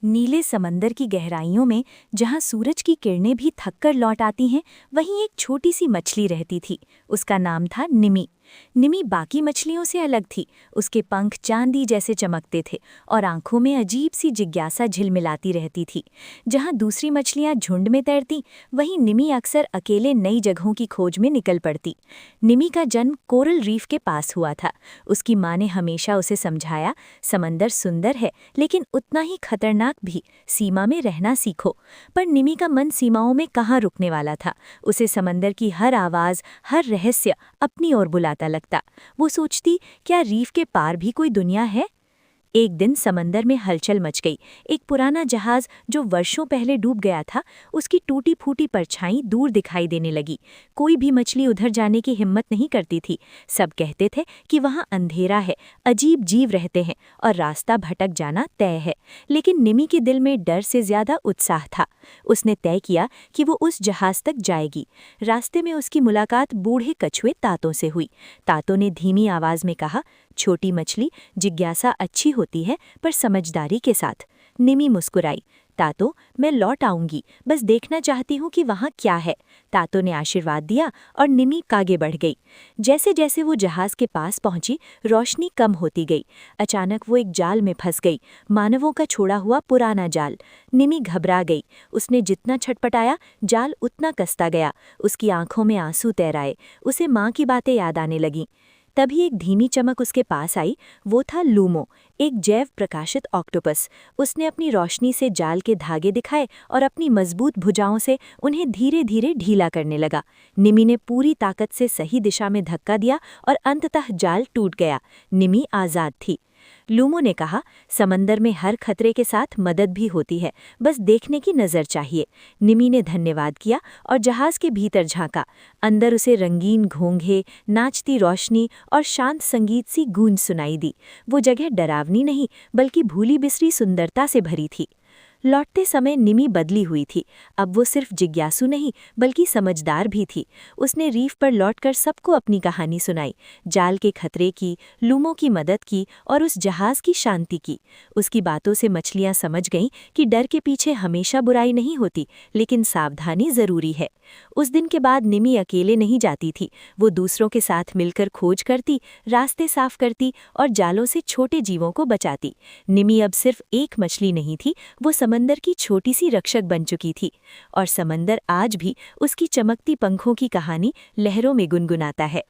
नीले समंदर की गहराइयों में जहां सूरज की किरणें भी थककर लौट आती हैं, वहीं एक छोटी सी मछली रहती थी। उसका नाम था निमी। निमी बाकी मछलियों से अलग थी। उसके पंख चांदी जैसे चमकते थे और आंखों में अजीब सी जिज्ञासा झिलमिलाती रहती थी। जहां दूसरी मछलियां झुंड में तैरती, वहीं निमी अक्सर अकेले नई जगहों की खोज में निकल पड़ती। निमी का जन्म कोरल रीफ के पास हुआ था। उसकी माँ ने हमेशा उसे समझाया, समंदर सुंदर है लेकिन उतना ही खतरनाक भी, सीमा में रहना सीखो। पर निमी का मन सीमाओं में कहाँ रुकने वाला था। उसे समंदर की हर आवाज़, हर रहस्य अपनी ओर बुलाता लगता। वो सोचती, क्या रीफ के पार भी कोई दुनिया है। एक दिन समंदर में हलचल मच गई। एक पुराना जहाज जो वर्षों पहले डूब गया था, उसकी टूटी फूटी परछाई दूर दिखाई देने लगी। कोई भी मछली उधर जाने की हिम्मत नहीं करती थी। सब कहते थे कि वहाँ अंधेरा है, अजीब जीव रहते हैं और रास्ता भटक जाना तय है। लेकिन निमी के दिल में डर से ज्यादा उत्साह था। उसने तय किया कि वो उस जहाज तक जाएगी। रास्ते में उसकी मुलाकात बूढ़े कछुए तातो से हुई। तातो ने धीमी आवाज में कहा, छोटी मछली, जिज्ञासा अच्छी होती है पर समझदारी के साथ। निमी मुस्कुराई। तातो, मैं लौट आऊंगी, बस देखना चाहती हूँ कि वहाँ क्या है। तातो ने आशीर्वाद दिया और निमी आगे बढ़ गई। जैसे जैसे वो जहाज के पास पहुंची, रोशनी कम होती गई। अचानक वो एक जाल में फंस गई, मानवों का छोड़ा हुआ पुराना जाल। निमी घबरा गई। उसने जितना छटपटाया, जाल उतना कसता गया। उसकी आंखों में आंसू तैर आए। उसे माँ की बातें याद आने लगीं। तभी एक धीमी चमक उसके पास आई। वो था लूमो, एक जैव प्रकाशित ऑक्टोपस। उसने अपनी रोशनी से जाल के धागे दिखाए और अपनी मजबूत भुजाओं से उन्हें धीरे धीरे ढीला करने लगा। निमी ने पूरी ताकत से सही दिशा में धक्का दिया और अंततः जाल टूट गया। निमी आज़ाद थी। लूमो ने कहा, समंदर में हर खतरे के साथ मदद भी होती है, बस देखने की नज़र चाहिए। निमी ने धन्यवाद किया और जहाज के भीतर झांका। अंदर उसे रंगीन घोंघे, नाचती रोशनी और शांत संगीत सी गूंज सुनाई दी। वो जगह डरावनी नहीं बल्कि भूली बिसरी सुंदरता से भरी थी। लौटते समय निमी बदली हुई थी। अब वो सिर्फ जिज्ञासु नहीं बल्कि समझदार भी थी। उसने रीफ पर लौटकर सबको अपनी कहानी सुनाई, जाल के खतरे की, लूमो की मदद की और उस जहाज की शांति की। उसकी बातों से मछलियां समझ गईं कि डर के पीछे हमेशा बुराई नहीं होती, लेकिन सावधानी जरूरी है। उस दिन के बाद निमी अकेले नहीं जाती थी। वो दूसरों के साथ मिलकर खोज करती, रास्ते साफ करती और जालों से छोटे जीवों को बचाती। निमी अब सिर्फ एक मछली नहीं थी, वो समंदर की छोटी सी रक्षक बन चुकी थी। और समंदर आज भी उसकी चमकती पंखों की कहानी लहरों में गुनगुनाता है।